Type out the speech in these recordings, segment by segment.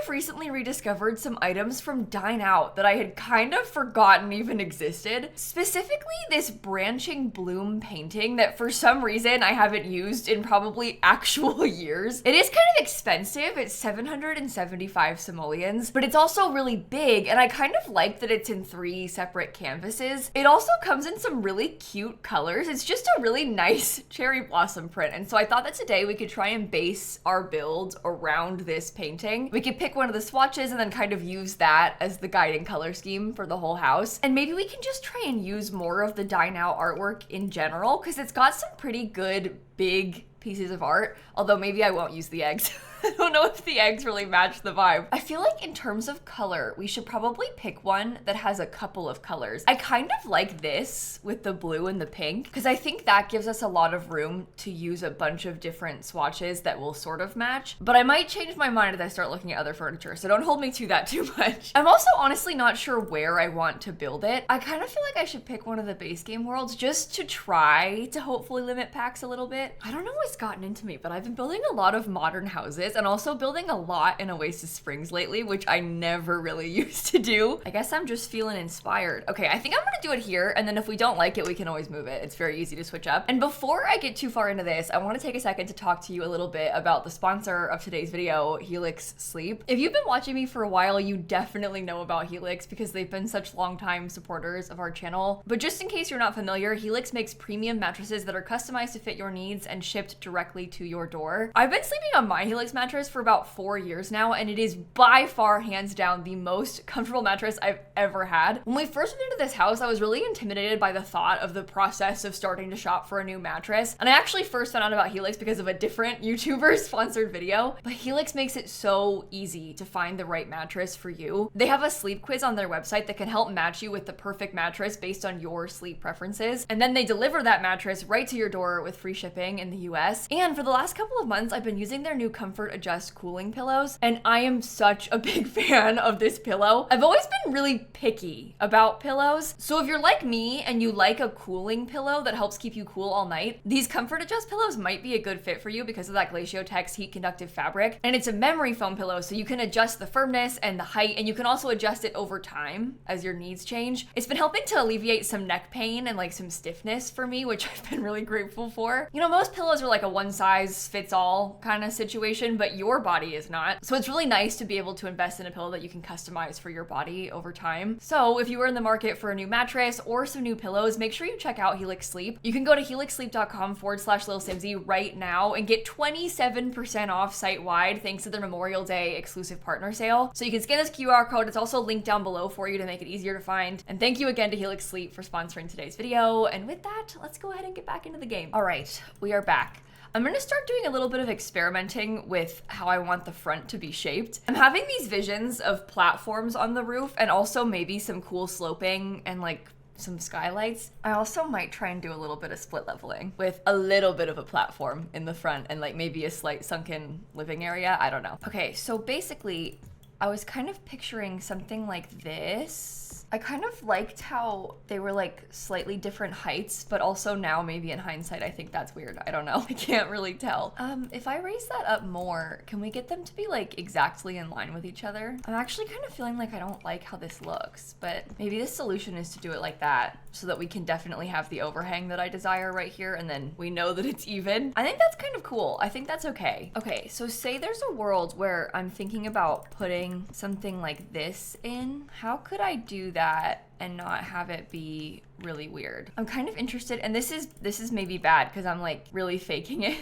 I've recently rediscovered some items from Dine Out that I had kind of forgotten even existed. Specifically this branching bloom painting that for some reason I haven't used in probably actual years. It is kind of expensive. It's 775 simoleons, but it's also really big, and I kind of like that it's in 3 separate canvases. It also comes in some really cute colors. It's just a really nice cherry blossom print, and so I thought that today we could try and base our build around this painting. We could pick one of the swatches and then kind of use that as the guiding color scheme for the whole house. And maybe we can just try and use more of the Dine Out artwork in general, because it's got some pretty good big pieces of art, although maybe I won't use the eggs. I don't know if the eggs really match the vibe. I feel like in terms of color, we should probably pick one that has a couple of colors. I kind of like this with the blue and the pink, because I think that gives us a lot of room to use a bunch of different swatches that will sort of match. But I might change my mind as I start looking at other furniture, so don't hold me to that too much. I'm also honestly not sure where I want to build it. I kind of feel like I should pick one of the base game worlds just to try to hopefully limit packs a little bit. I don't know what's gotten into me, but I've been building a lot of modern houses and also building a lot in Oasis Springs lately, which I never really used to do. I guess I'm just feeling inspired. Okay, I think I'm gonna do it here, and then if we don't like it, we can always move it. It's very easy to switch up. And before I get too far into this, I wanna take a second to talk to you a little bit about the sponsor of today's video, Helix Sleep. If you've been watching me for a while, you definitely know about Helix because they've been such longtime supporters of our channel. But just in case you're not familiar, Helix makes premium mattresses that are customized to fit your needs and shipped directly to your door. I've been sleeping on my Helix mattress for about 4 years now, and it is by far, hands down, the most comfortable mattress I've ever had. When we first moved into this house, I was really intimidated by the thought of the process of starting to shop for a new mattress. And I actually first found out about Helix because of a different YouTuber's sponsored video. But Helix makes it so easy to find the right mattress for you. They have a sleep quiz on their website that can help match you with the perfect mattress based on your sleep preferences. And then they deliver that mattress right to your door with free shipping in the US. And for the last couple of months, I've been using their new Comfort Adjust cooling pillows, and I am such a big fan of this pillow. I've always been really picky about pillows, so if you're like me and you like a cooling pillow that helps keep you cool all night, these Comfort Adjust pillows might be a good fit for you because of that Glaciotex heat conductive fabric. And it's a memory foam pillow, so you can adjust the firmness and the height, and you can also adjust it over time as your needs change. It's been helping to alleviate some neck pain and like some stiffness for me, which I've been really grateful for. You know, most pillows are like a one size fits all kind of situation, but your body is not. So it's really nice to be able to invest in a pillow that you can customize for your body over time. So if you are in the market for a new mattress or some new pillows, make sure you check out Helix Sleep. You can go to helixsleep.com/lilsimsie right now and get 27% off site-wide thanks to their Memorial Day exclusive partner sale. So you can scan this QR code. It's also linked down below for you to make it easier to find. And thank you again to Helix Sleep for sponsoring today's video. And with that, let's go ahead and get back into the game. All right, we are back. I'm gonna start doing a little bit of experimenting with how I want the front to be shaped. I'm having these visions of platforms on the roof and also maybe some cool sloping and like some skylights. I also might try and do a little bit of split leveling with a little bit of a platform in the front and like maybe a slight sunken living area. I don't know. Okay, so basically I was kind of picturing something like this. I kind of liked how they were like slightly different heights, but also now maybe in hindsight, I think that's weird. I don't know. I can't really tell. If I raise that up more, can we get them to be like exactly in line with each other? I'm actually kind of feeling like I don't like how this looks, but maybe the solution is to do it like that so that we can definitely have the overhang that I desire right here, and then we know that it's even. I think that's kind of cool. I think that's okay. Okay, so say there's a world where I'm thinking about putting something like this in. How could I do that and not have it be really weird? I'm kind of interested, and this is maybe bad because I'm like really faking it.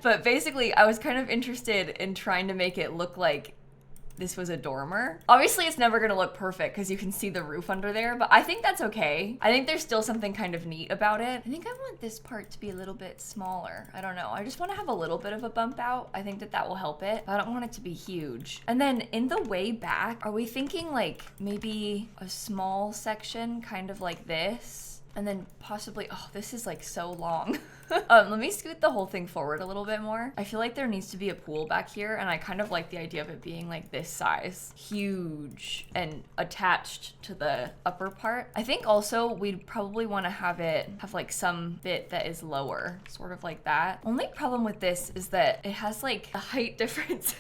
But basically I was kind of interested in trying to make it look like this was a dormer. Obviously it's never gonna look perfect because you can see the roof under there, but I think that's okay. I think there's still something kind of neat about it. I think I want this part to be a little bit smaller. I don't know. I just want to have a little bit of a bump out. I think that that will help it. I don't want it to be huge. And then in the way back, are we thinking like maybe a small section kind of like this? And then possibly, oh, this is like so long. Let me scoot the whole thing forward a little bit more. I feel like there needs to be a pool back here, and I kind of like the idea of it being like this size. Huge and attached to the upper part. I think also we'd probably want to have it have like some bit that is lower, sort of like that. Only problem with this is that it has like a height difference.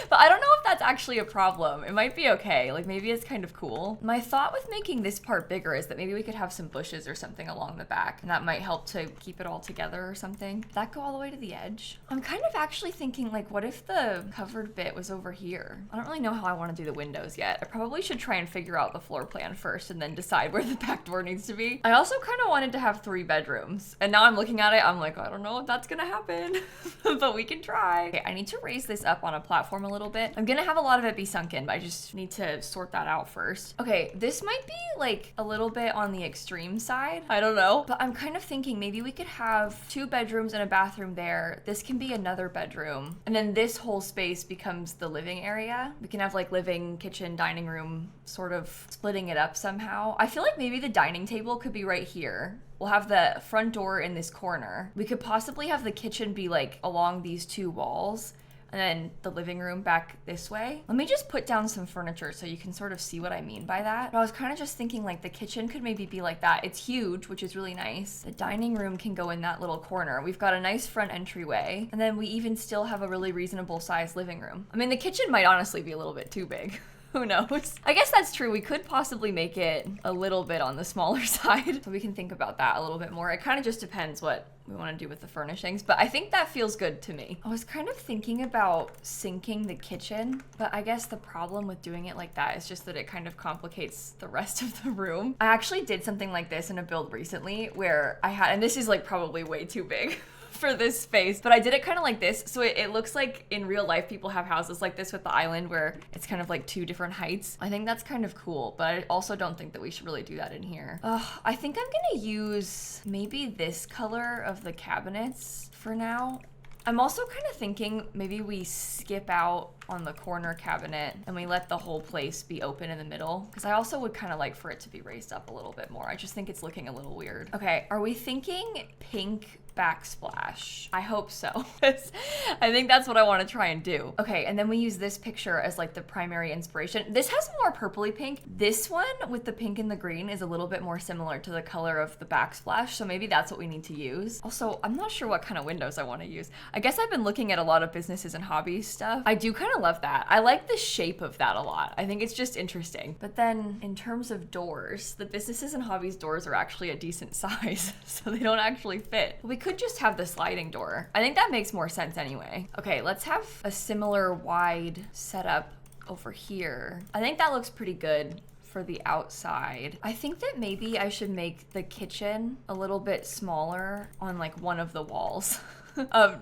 But I don't know if that's actually a problem. It might be okay. Like maybe it's kind of cool. My thought with making this part bigger is that maybe we could have some bushes or something along the back, and that might help to keep it all together or something. Did that go all the way to the edge? I'm kind of actually thinking like, what if the covered bit was over here? I don't really know how I want to do the windows yet. I probably should try and figure out the floor plan first and then decide where the back door needs to be. I also kind of wanted to have 3 bedrooms, and now I'm looking at it, I'm like, I don't know if that's gonna happen, but we can try. Okay, I need to raise this up on a platform a little bit. I'm gonna have a lot of it be sunken, but I just need to sort that out first. Okay, this might be like a little bit on the extreme side. I don't know, but I'm kind of thinking maybe we could have 2 bedrooms and a bathroom there. This can be another bedroom, and then this whole space becomes the living area. We can have like living, kitchen, dining room, sort of splitting it up somehow. I feel like maybe the dining table could be right here. We'll have the front door in this corner. We could possibly have the kitchen be like along these 2 walls, and then the living room back this way. Let me just put down some furniture so you can sort of see what I mean by that. But I was kind of just thinking like the kitchen could maybe be like that. It's huge, which is really nice. The dining room can go in that little corner. We've got a nice front entryway, and then we even still have a really reasonable sized living room. I mean, the kitchen might honestly be a little bit too big. Who knows? I guess that's true. We could possibly make it a little bit on the smaller side. So we can think about that a little bit more. It kind of just depends what we want to do with the furnishings, but I think that feels good to me. I was kind of thinking about sinking the kitchen, but I guess the problem with doing it like that is just that it kind of complicates the rest of the room. I actually did something like this in a build recently where I had, and this is like probably way too big for this space, but I did it kind of like this, so it looks like in real life people have houses like this with the island where it's kind of like 2 different heights. I think that's kind of cool, but I also don't think that we should really do that in here. I think I'm gonna use maybe this color of the cabinets for now. I'm also kind of thinking maybe we skip out on the corner cabinet and we let the whole place be open in the middle, because I also would kind of like for it to be raised up a little bit more. I just think it's looking a little weird. Okay, are we thinking pink backsplash? I hope so. I think that's what I want to try and do. Okay, and then we use this picture as like the primary inspiration. This has more purpley pink. This one with the pink and the green is a little bit more similar to the color of the backsplash, so maybe that's what we need to use. Also, I'm not sure what kind of windows I want to use. I guess I've been looking at a lot of businesses and hobbies stuff. I do kind of love that. I like the shape of that a lot. I think it's just interesting. But then in terms of doors, the businesses and hobbies doors are actually a decent size, so they don't actually fit. We could just have the sliding door. I think that makes more sense anyway. Okay, let's have a similar wide setup over here. I think that looks pretty good for the outside. I think that maybe I should make the kitchen a little bit smaller on like one of the walls.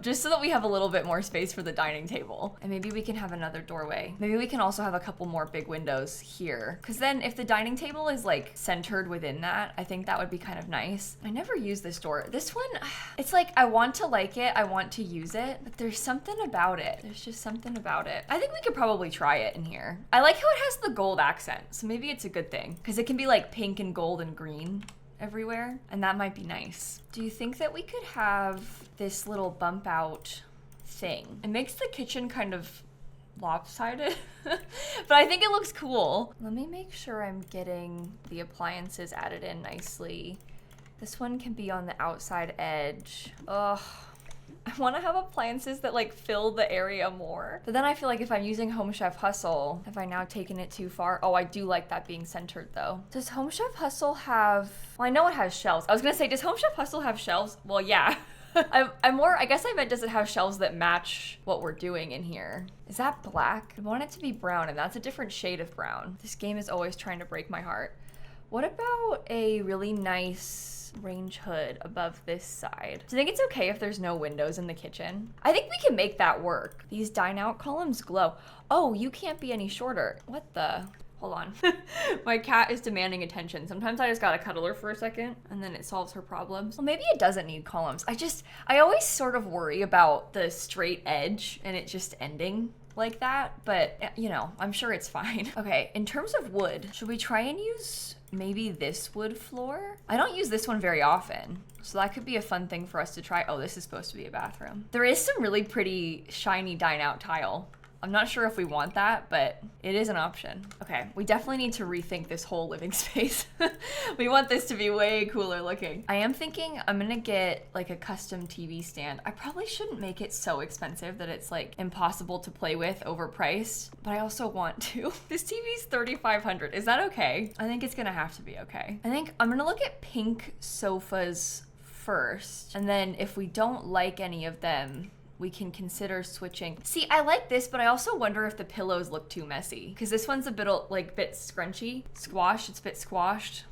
Just so that we have a little bit more space for the dining table. And maybe we can have another doorway. Maybe we can also have a couple more big windows here. Because then if the dining table is like centered within that, I think that would be kind of nice. I never use this door. This one, it's like I want to like it, I want to use it, but there's something about it. There's just something about it. I think we could probably try it in here. I like how it has the gold accent, so maybe it's a good thing. Because it can be like pink and gold and green everywhere, and that might be nice. Do you think that we could have this little bump out thing? It makes the kitchen kind of lopsided, but I think it looks cool. Let me make sure I'm getting the appliances added in nicely. This one can be on the outside edge. Ugh. I want to have appliances that like fill the area more. But then I feel like if I'm using Home Chef Hustle, have I now taken it too far? Oh, I do like that being centered though. Does Home Chef Hustle have, well, I know it has shelves. I was gonna say, does Home Chef Hustle have shelves? Well, yeah. I guess I meant, does it have shelves that match what we're doing in here? Is that black? I want it to be brown, and that's a different shade of brown. This game is always trying to break my heart. What about a really nice range hood above this side? Do you think it's okay if there's no windows in the kitchen? I think we can make that work. These dine out columns glow. Oh, you can't be any shorter. What the? Hold on. My cat is demanding attention. Sometimes I just gotta cuddle her for a second and then it solves her problems. Well, maybe it doesn't need columns. I always sort of worry about the straight edge and it just ending. like that, but you know, I'm sure it's fine. Okay, in terms of wood, should we try and use maybe this wood floor? I don't use this one very often, so that could be a fun thing for us to try. Oh, this is supposed to be a bathroom. There is some really pretty shiny dine out tile. I'm not sure if we want that, but it is an option. Okay, we definitely need to rethink this whole living space. We want this to be way cooler looking. I am thinking I'm gonna get like a custom TV stand. I probably shouldn't make it so expensive that it's like impossible to play with, overpriced, but I also want to. This TV's $3,500. Is that okay? I think it's gonna have to be okay. I think I'm gonna look at pink sofas first, and then if we don't like any of them, we can consider switching. See, I like this, but I also wonder if the pillows look too messy, because this one's a bit scrunchy, squashed. It's a bit squashed.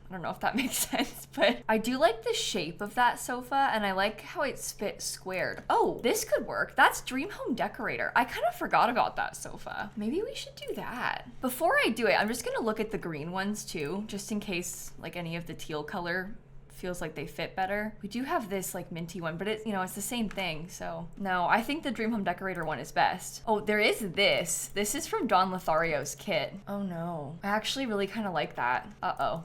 I don't know if that makes sense, but I do like the shape of that sofa, and I like how it's fit squared. Oh, this could work. That's Dream Home Decorator. I kind of forgot about that sofa. Maybe we should do that. Before I do it, I'm just gonna look at the green ones too, just in case like any of the teal color feels like they fit better. We do have this like minty one, but it's, you know, it's the same thing. So no, I think the Dream Home Decorator one is best. Oh, there is this. This is from Don Lothario's kit. Oh no. I actually really kind of like that. Uh-oh.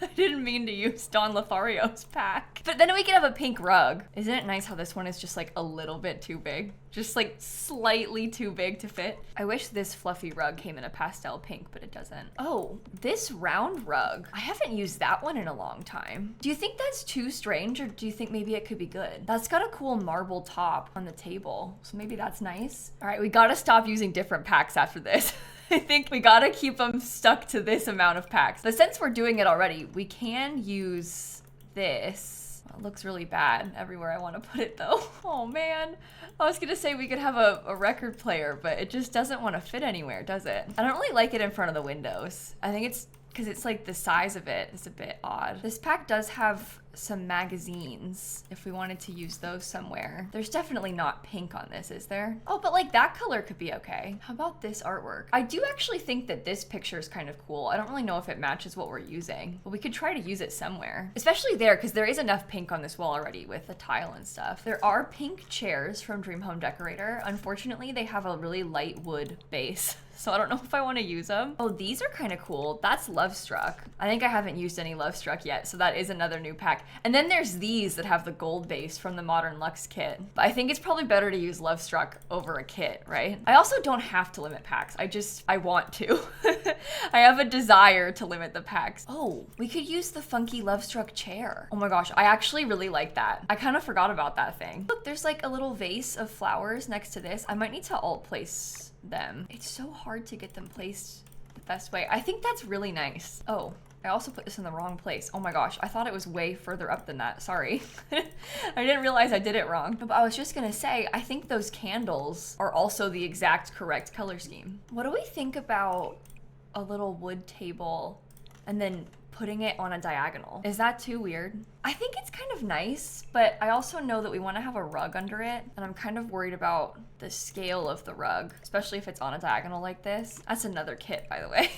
I didn't mean to use Don Lothario's pack. But then we can have a pink rug. Isn't it nice how this one is just like a little bit too big? Just like slightly too big to fit. I wish this fluffy rug came in a pastel pink, but it doesn't. Oh, this round rug. I haven't used that one in a long time. Do you think that's too strange, or do you think maybe it could be good? That's got a cool marble top on the table, so maybe that's nice. All right, we gotta stop using different packs after this. I think we gotta keep them stuck to this amount of packs. But since we're doing it already, we can use this. It looks really bad everywhere I want to put it though. Oh man. I was gonna say we could have a record player, but it just doesn't want to fit anywhere, does it? I don't really like it in front of the windows. I think it's because it's like the size of it is a bit odd. This pack does have some magazines if we wanted to use those somewhere. There's definitely not pink on this, is there? Oh, but like that color could be okay. How about this artwork? I do actually think that this picture is kind of cool. I don't really know if it matches what we're using, but we could try to use it somewhere. Especially there, because there is enough pink on this wall already with the tile and stuff. There are pink chairs from Dream Home Decorator. Unfortunately, they have a really light wood base, so I don't know if I want to use them. Oh, these are kind of cool. That's Love Struck. I think I haven't used any Love Struck yet, so that is another new pack. And then there's these that have the gold base from the Modern Luxe kit. But I think it's probably better to use Love Struck over a kit, right? I also don't have to limit packs. I want to. I have a desire to limit the packs. Oh, we could use the funky Love Struck chair. Oh my gosh, I actually really like that. I kind of forgot about that thing. Look, there's like a little vase of flowers next to this. I might need to alt place them. It's so hard to get them placed the best way. I think that's really nice. Oh, I also put this in the wrong place. Oh my gosh, I thought it was way further up than that. Sorry. I didn't realize I did it wrong. But I was just gonna say, I think those candles are also the exact correct color scheme. What do we think about a little wood table and then putting it on a diagonal? Is that too weird? I think it's kind of nice, but I also know that we want to have a rug under it, and I'm kind of worried about the scale of the rug, especially if it's on a diagonal like this. That's another kit, by the way.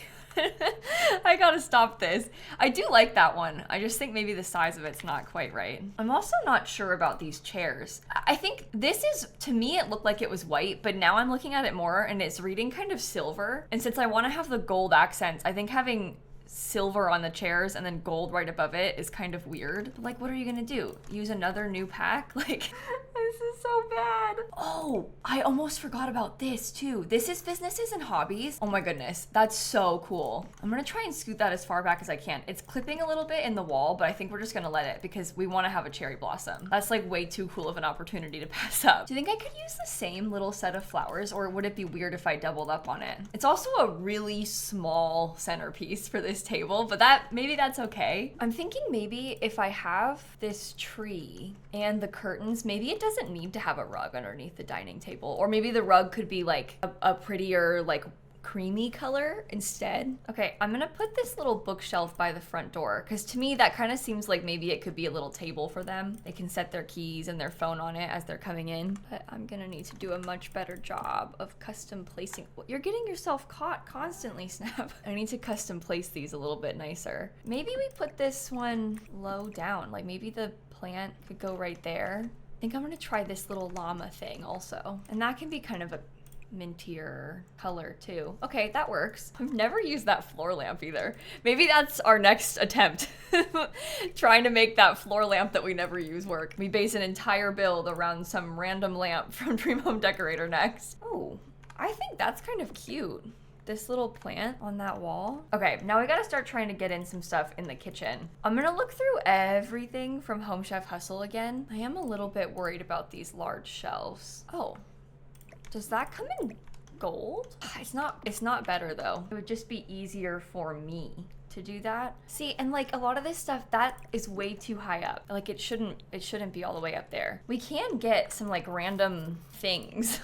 I gotta stop this. I do like that one. I just think maybe the size of it's not quite right. I'm also not sure about these chairs. I think this is, to me, it looked like it was white, but now I'm looking at it more and it's reading kind of silver. And since I want to have the gold accents, I think having silver on the chairs and then gold right above it is kind of weird. But like, what are you gonna do? Use another new pack? Like, this is so bad. Oh, I almost forgot about this too. This is Businesses and Hobbies. Oh my goodness, that's so cool. I'm gonna try and scoot that as far back as I can. It's clipping a little bit in the wall, but I think we're just gonna let it because we wanna have a cherry blossom. That's like way too cool of an opportunity to pass up. Do you think I could use the same little set of flowers, or would it be weird if I doubled up on it? It's also a really small centerpiece for this table, but maybe that's okay. I'm thinking maybe if I have this tree and the curtains, maybe it doesn't need to have a rug underneath the dining table, or maybe the rug could be like a prettier, like creamy color instead. Okay, I'm gonna put this little bookshelf by the front door because to me that kind of seems like maybe it could be a little table for them. They can set their keys and their phone on it as they're coming in, but I'm gonna need to do a much better job of custom placing. You're getting yourself caught constantly, Snap. I need to custom place these a little bit nicer. Maybe we put this one low down, like maybe the plant could go right there. I think I'm gonna try this little llama thing also, and that can be kind of a mintier color too. Okay, that works. I've never used that floor lamp either. Maybe that's our next attempt. Trying to make that floor lamp that we never use work. We base an entire build around some random lamp from Dream Home Decorator next. Oh, I think that's kind of cute. This little plant on that wall. Okay, now we gotta start trying to get in some stuff in the kitchen. I'm gonna look through everything from Home Chef Hustle again. I am a little bit worried about these large shelves. Oh, does that come in gold? It's not better though. It would just be easier for me to do that. See, and like a lot of this stuff, that is way too high up. Like it shouldn't be all the way up there. We can get some like random things.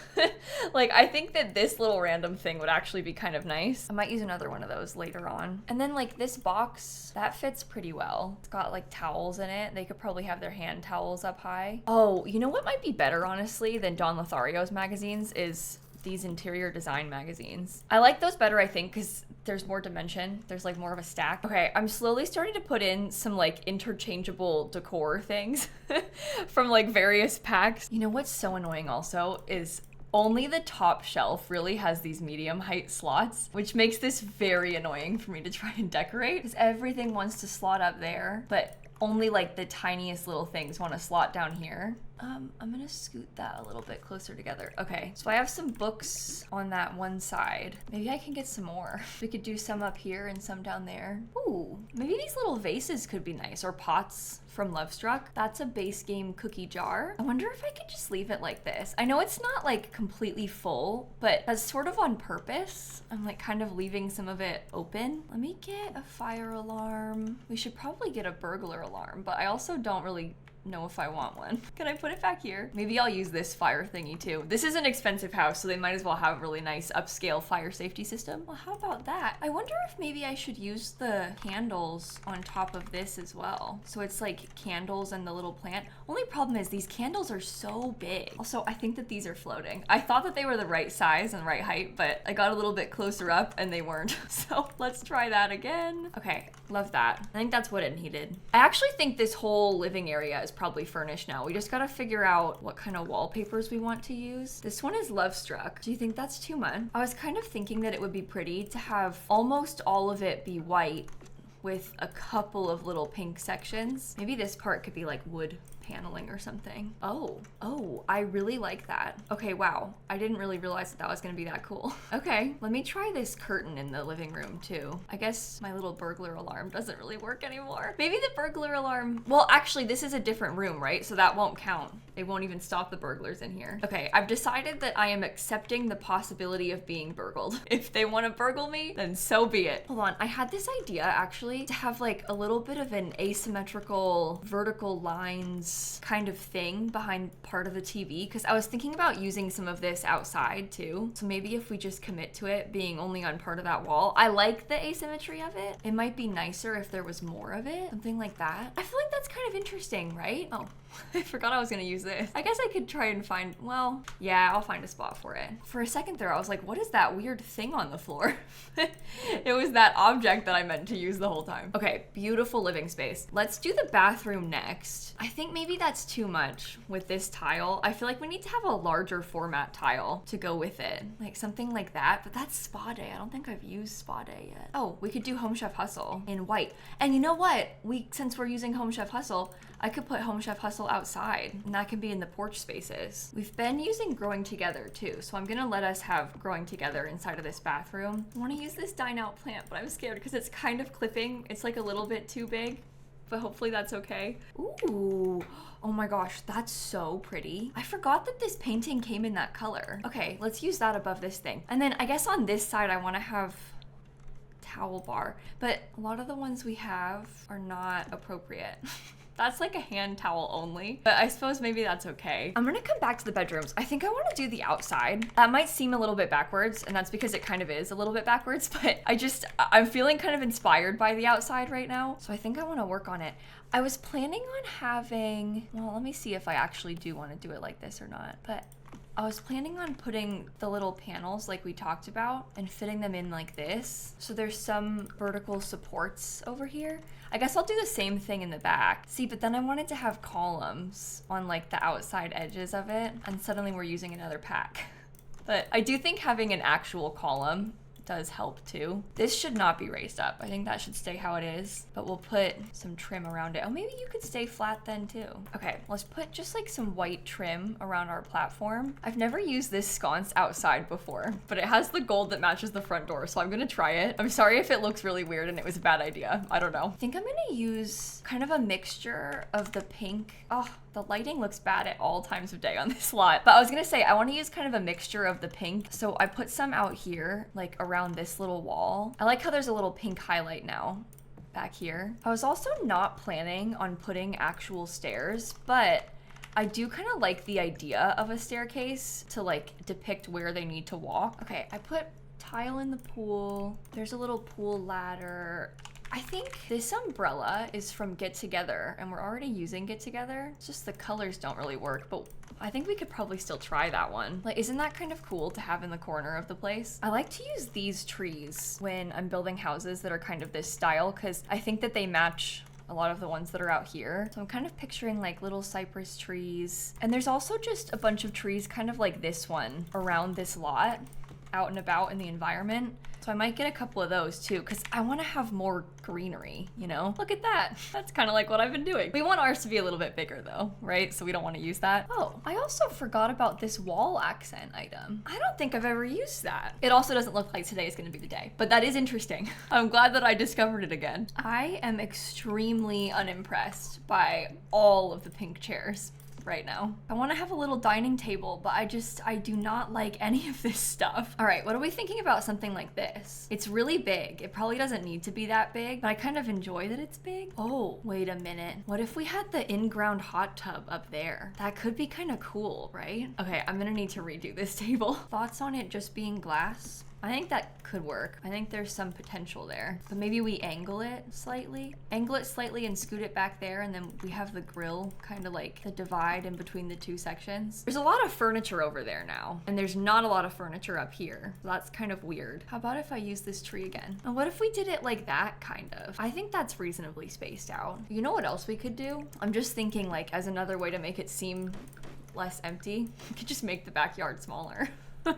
Like I think that this little random thing would actually be kind of nice. I might use another one of those later on. And then like this box, that fits pretty well. It's got like towels in it. They could probably have their hand towels up high. Oh, you know what might be better honestly than Don Lothario's magazines is these interior design magazines. I like those better, I think, because there's more dimension. There's like more of a stack. Okay, I'm slowly starting to put in some like interchangeable decor things from like various packs. You know what's so annoying also is only the top shelf really has these medium height slots, which makes this very annoying for me to try and decorate because everything wants to slot up there, but only like the tiniest little things want to slot down here. I'm gonna scoot that a little bit closer together. Okay, so I have some books on that one side. Maybe I can get some more. We could do some up here and some down there. Ooh, maybe these little vases could be nice, or pots from Lovestruck. That's a base game cookie jar. I wonder if I could just leave it like this. I know it's not like completely full, but that's sort of on purpose. I'm like kind of leaving some of it open. Let me get a fire alarm. We should probably get a burglar alarm, but I also don't really know if I want one. Can I put it back here? Maybe I'll use this fire thingy too. This is an expensive house, so they might as well have a really nice upscale fire safety system. Well, how about that? I wonder if maybe I should use the candles on top of this as well. So it's like candles and the little plant. Only problem is these candles are so big. Also, I think that these are floating. I thought that they were the right size and right height, but I got a little bit closer up and they weren't. So let's try that again. Okay, love that. I think that's what it needed. I actually think this whole living area is probably furnished now. We just gotta figure out what kind of wallpapers we want to use. This one is Lovestruck. Do you think that's too much? I was kind of thinking that it would be pretty to have almost all of it be white with a couple of little pink sections. Maybe this part could be like wood paneling or something. Oh, I really like that. Okay, wow. I didn't really realize that that was gonna be that cool. Okay, let me try this curtain in the living room too. I guess my little burglar alarm doesn't really work anymore. Maybe the burglar alarm, well, actually this is a different room, right? So that won't count. It won't even stop the burglars in here. Okay, I've decided that I am accepting the possibility of being burgled. If they wanna burgle me, then so be it. Hold on, I had this idea actually to have like a little bit of an asymmetrical vertical lines kind of thing behind part of the TV, because I was thinking about using some of this outside too. So maybe if we just commit to it being only on part of that wall. I like the asymmetry of it. It might be nicer if there was more of it, something like that. I feel like that's kind of interesting, right? Oh, I forgot I was gonna use this. I guess I could try and find, well, yeah, I'll find a spot for it. For a second there, I was like, what is that weird thing on the floor? It was that object that I meant to use the whole time. Okay, beautiful living space. Let's do the bathroom next. I think maybe that's too much with this tile. I feel like we need to have a larger format tile to go with it. Like something like that, but that's Spa Day. I don't think I've used Spa Day yet. Oh, we could do Home Chef Hustle in white. And you know what? Since we're using Home Chef Hustle, I could put Home Chef Hustle outside and that can be in the porch spaces. We've been using Growing Together too, so I'm gonna let us have Growing Together inside of this bathroom. I wanna use this dine out plant, but I'm scared because it's kind of clipping. It's like a little bit too big, but hopefully that's okay. Ooh, oh my gosh, that's so pretty. I forgot that this painting came in that color. Okay, let's use that above this thing. And then I guess on this side, I wanna have towel bar, but a lot of the ones we have are not appropriate. That's like a hand towel only, but I suppose maybe that's okay. I'm gonna come back to the bedrooms. I think I wanna do the outside. That might seem a little bit backwards, and that's because it kind of is a little bit backwards, but I'm feeling kind of inspired by the outside right now, so I think I wanna work on it. I was planning on having, well, let me see if I actually do wanna do it like this or not, but I was planning on putting the little panels like we talked about and fitting them in like this. So there's some vertical supports over here. I guess I'll do the same thing in the back. See, but then I wanted to have columns on like the outside edges of it, and suddenly we're using another pack. But I do think having an actual column does help too. This should not be raised up. I think that should stay how it is, but we'll put some trim around it. Oh, maybe you could stay flat then too. Okay, let's put just like some white trim around our platform. I've never used this sconce outside before, but it has the gold that matches the front door, so I'm gonna try it. I'm sorry if it looks really weird and it was a bad idea. I don't know. I think I'm gonna use kind of a mixture of the pink. Oh, the lighting looks bad at all times of day on this lot. But I was gonna say, I wanna use kind of a mixture of the pink. So I put some out here, like around this little wall. I like how there's a little pink highlight now back here. I was also not planning on putting actual stairs, but I do kind of like the idea of a staircase to like depict where they need to walk. Okay, I put tile in the pool. There's a little pool ladder. I think this umbrella is from Get Together, and we're already using Get Together. It's just the colors don't really work, but I think we could probably still try that one. Like, isn't that kind of cool to have in the corner of the place? I like to use these trees when I'm building houses that are kind of this style, because I think that they match a lot of the ones that are out here. So I'm kind of picturing like little cypress trees. And there's also just a bunch of trees kind of like this one around this lot, out and about in the environment. So I might get a couple of those too, because I want to have more greenery, you know? Look at that. That's kind of like what I've been doing. We want ours to be a little bit bigger though, right? So we don't want to use that. Oh, I also forgot about this wall accent item. I don't think I've ever used that. It also doesn't look like today is going to be the day, but that is interesting. I'm glad that I discovered it again. I am extremely unimpressed by all of the pink chairs right now. I want to have a little dining table, but I do not like any of this stuff. All right, what are we thinking about something like this? It's really big. It probably doesn't need to be that big, but I kind of enjoy that it's big. Oh, wait a minute. What if we had the in-ground hot tub up there? That could be kind of cool, right? Okay, I'm gonna need to redo this table. Thoughts on it just being glass? I think that could work. I think there's some potential there. But maybe we angle it slightly. Angle it slightly and scoot it back there, and then we have the grill kind of like the divide in between the two sections. There's a lot of furniture over there now, and there's not a lot of furniture up here. So that's kind of weird. How about if I use this tree again? And what if we did it like that, kind of? I think that's reasonably spaced out. You know what else we could do? I'm just thinking like as another way to make it seem less empty, we could just make the backyard smaller.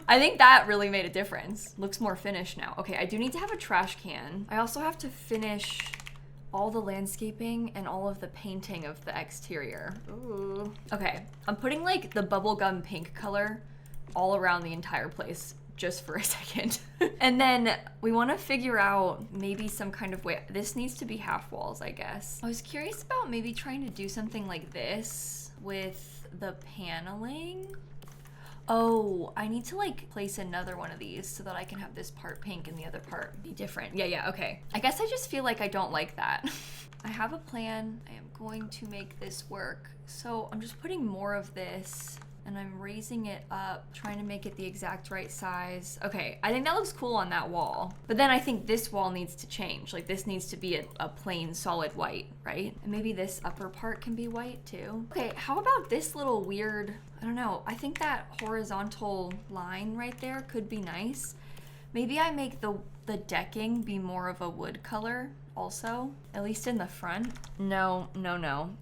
I think that really made a difference. Looks more finished now. Okay, I do need to have a trash can. I also have to finish all the landscaping and all of the painting of the exterior. Ooh. Okay, I'm putting like the bubblegum pink color all around the entire place just for a second. And then we want to figure out maybe some kind of way. This needs to be half walls, I guess. I was curious about maybe trying to do something like this with the paneling. Oh, I need to like place another one of these so that I can have this part pink and the other part be different. Yeah, okay. I guess I just feel like I don't like that. I have a plan. I am going to make this work. So I'm just putting more of this and I'm raising it up, trying to make it the exact right size. Okay, I think that looks cool on that wall. But then I think this wall needs to change. Like this needs to be a plain solid white, right? And maybe this upper part can be white too. Okay, how about this little weird, I don't know. I think that horizontal line right there could be nice. Maybe I make the decking be more of a wood color also, at least in the front. No.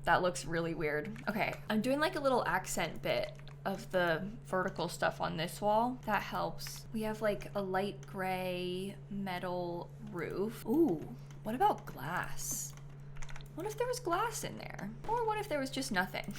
That looks really weird. Okay, I'm doing like a little accent bit of the vertical stuff on this wall. That helps. We have like a light gray metal roof. Ooh, what about glass? What if there was glass in there? Or what if there was just nothing?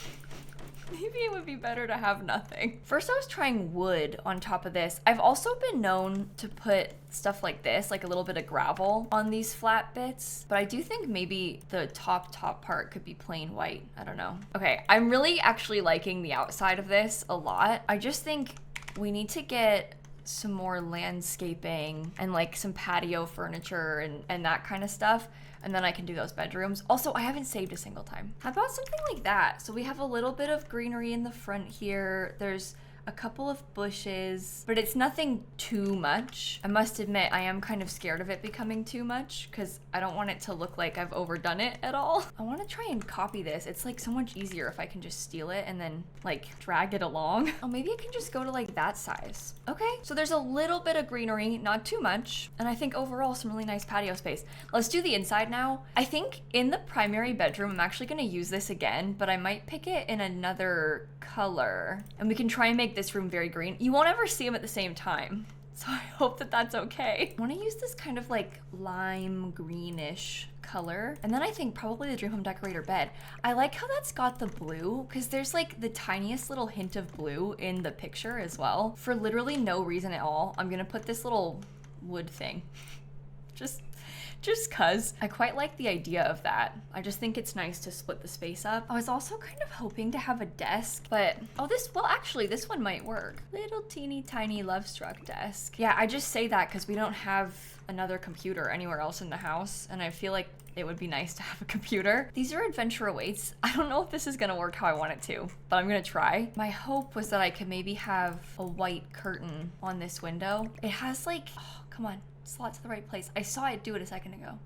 Maybe it would be better to have nothing. First, I was trying wood on top of this. I've also been known to put stuff like this, like a little bit of gravel on these flat bits, but I do think maybe the top part could be plain white. I don't know. Okay, I'm really actually liking the outside of this a lot. I just think we need to get some more landscaping and like some patio furniture and that kind of stuff. And then I can do those bedrooms. Also, I haven't saved a single time. How about something like that? So we have a little bit of greenery in the front here. There's a couple of bushes, but it's nothing too much. I must admit, I am kind of scared of it becoming too much because I don't want it to look like I've overdone it at all. I want to try and copy this. It's like so much easier if I can just steal it and then like drag it along. Oh, maybe I can just go to like that size. Okay, so there's a little bit of greenery, not too much. And I think overall some really nice patio space. Let's do the inside now. I think in the primary bedroom, I'm actually going to use this again, but I might pick it in another color and we can try and make make this room very green. You won't ever see them at the same time. So I hope that that's okay. I want to use this kind of like lime greenish color. And then I think probably the Dream Home Decorator bed. I like how that's got the blue because there's like the tiniest little hint of blue in the picture as well. For literally no reason at all, I'm gonna put this little wood thing. Just cause. I quite like the idea of that. I just think it's nice to split the space up. I was also kind of hoping to have a desk, but well actually this one might work. Little teeny tiny Lovestruck desk. Yeah, I just say that because we don't have another computer anywhere else in the house, and I feel like it would be nice to have a computer. These are Adventure Awaits. I don't know if this is gonna work how I want it to, but I'm gonna try. My hope was that I could maybe have a white curtain on this window. It has like, oh, come on. Slot to the right place. I saw it do it a second ago.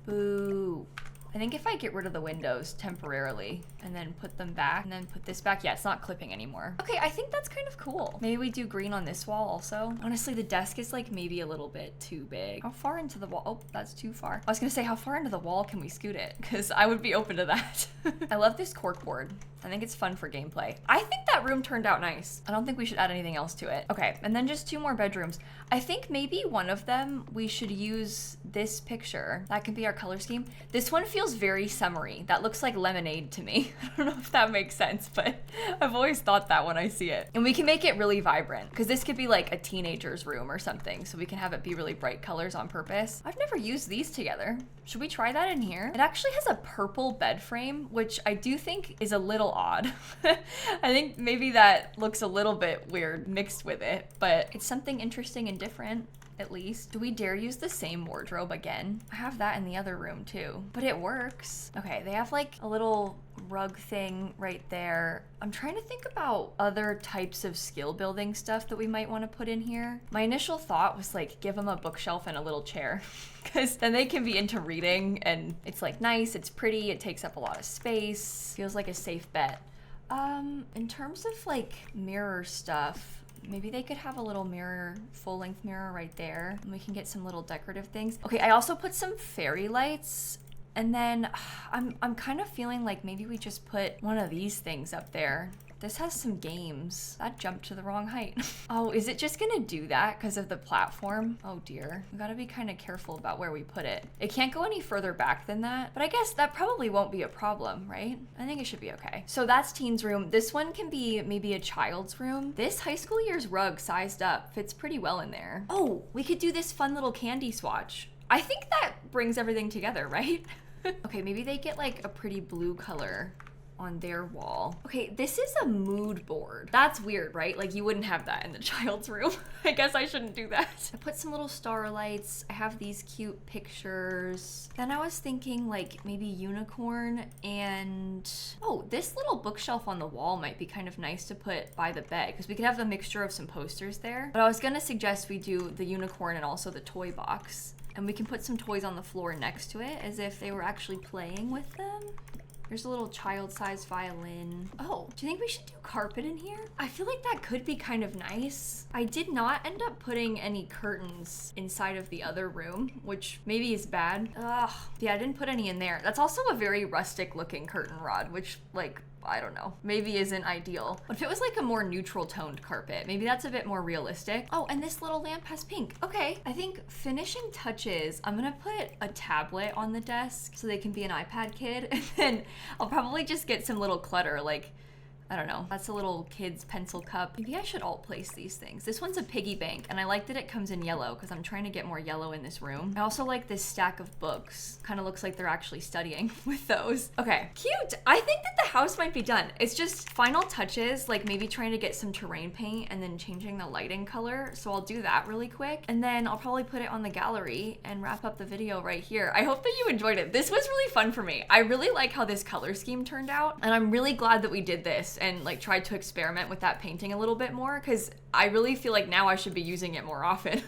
Boo. I think if I get rid of the windows temporarily and then put them back and then put this back, yeah, it's not clipping anymore. Okay, I think that's kind of cool. Maybe we do green on this wall also. Honestly, the desk is like maybe a little bit too big. How far into the wall? Oh, that's too far. I was gonna say, how far into the wall can we scoot it? Because I would be open to that. I love this corkboard. I think it's fun for gameplay. I think that room turned out nice. I don't think we should add anything else to it. Okay, and then just 2 more bedrooms. I think maybe one of them we should use this picture. That can be our color scheme. This one feels very summery. That looks like lemonade to me. I don't know if that makes sense, but I've always thought that when I see it. And we can make it really vibrant because this could be like a teenager's room or something. So we can have it be really bright colors on purpose. I've never used these together. Should we try that in here? It actually has a purple bed frame, which I do think is a little odd. I think maybe that looks a little bit weird mixed with it, but it's something interesting and different. At least. Do we dare use the same wardrobe again? I have that in the other room too, but it works. Okay, they have like a little rug thing right there. I'm trying to think about other types of skill building stuff that we might want to put in here. My initial thought was like give them a bookshelf and a little chair because then they can be into reading and it's like nice, it's pretty, it takes up a lot of space, feels like a safe bet. In terms of like mirror stuff, maybe they could have a little mirror, full-length mirror right there. And we can get some little decorative things. Okay, I also put some fairy lights. And then I'm kind of feeling like maybe we just put one of these things up there. This has some games. That jumped to the wrong height. Oh, is it just gonna do that because of the platform? Oh dear. We gotta be kind of careful about where we put it. It can't go any further back than that, but I guess that probably won't be a problem, right? I think it should be okay. So that's teen's room. This one can be maybe a child's room. This high school year's rug sized up fits pretty well in there. Oh, we could do this fun little candy swatch. I think that brings everything together, right? Okay, maybe they get like a pretty blue color on their wall. Okay, this is a mood board. That's weird, right? Like you wouldn't have that in the child's room. I guess I shouldn't do that. I put some little starlights. I have these cute pictures. Then I was thinking like maybe unicorn and, oh, this little bookshelf on the wall might be kind of nice to put by the bed because we could have a mixture of some posters there. But I was gonna suggest we do the unicorn and also the toy box. And we can put some toys on the floor next to it as if they were actually playing with them. There's a little child-sized violin. Oh, do you think we should do carpet in here? I feel like that could be kind of nice. I did not end up putting any curtains inside of the other room, which maybe is bad. Ugh, yeah, I didn't put any in there. That's also a very rustic looking curtain rod, which like, I don't know, maybe isn't ideal. But if it was like a more neutral toned carpet, maybe that's a bit more realistic. Oh, and this little lamp has pink. Okay, I think finishing touches, I'm gonna put a tablet on the desk so they can be an iPad kid. And then I'll probably just get some little clutter, like, I don't know, that's a little kid's pencil cup. Maybe I should alt place these things. This one's a piggy bank, and I like that it comes in yellow because I'm trying to get more yellow in this room. I also like this stack of books. Kind of looks like they're actually studying with those. Okay, cute. I think that the house might be done. It's just final touches, like maybe trying to get some terrain paint and then changing the lighting color. So I'll do that really quick. And then I'll probably put it on the gallery and wrap up the video right here. I hope that you enjoyed it. This was really fun for me. I really like how this color scheme turned out. And I'm really glad that we did this and like tried to experiment with that painting a little bit more because I really feel like now I should be using it more often.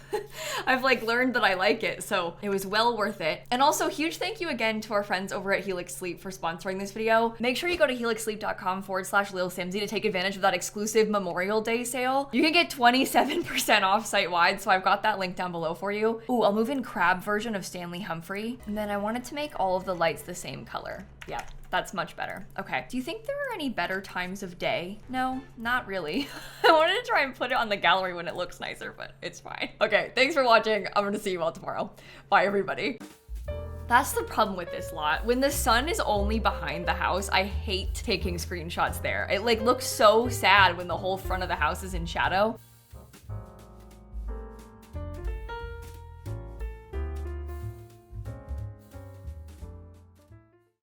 I've like learned that I like it, so it was well worth it. And also huge thank you again to our friends over at Helix Sleep for sponsoring this video. Make sure you go to helixsleep.com/lilsimsie to take advantage of that exclusive Memorial Day sale. You can get 27% off site-wide, so I've got that link down below for you. Ooh, I'll move in crab version of Stanley Humphrey. And then I wanted to make all of the lights the same color. Yeah, that's much better. Okay. Do you think there are any better times of day? No, not really. I wanted to try and put it on the gallery when it looks nicer, but it's fine. Okay, thanks for watching. I'm gonna see you all tomorrow. Bye, everybody. That's the problem with this lot. When the sun is only behind the house, I hate taking screenshots there. It like looks so sad when the whole front of the house is in shadow.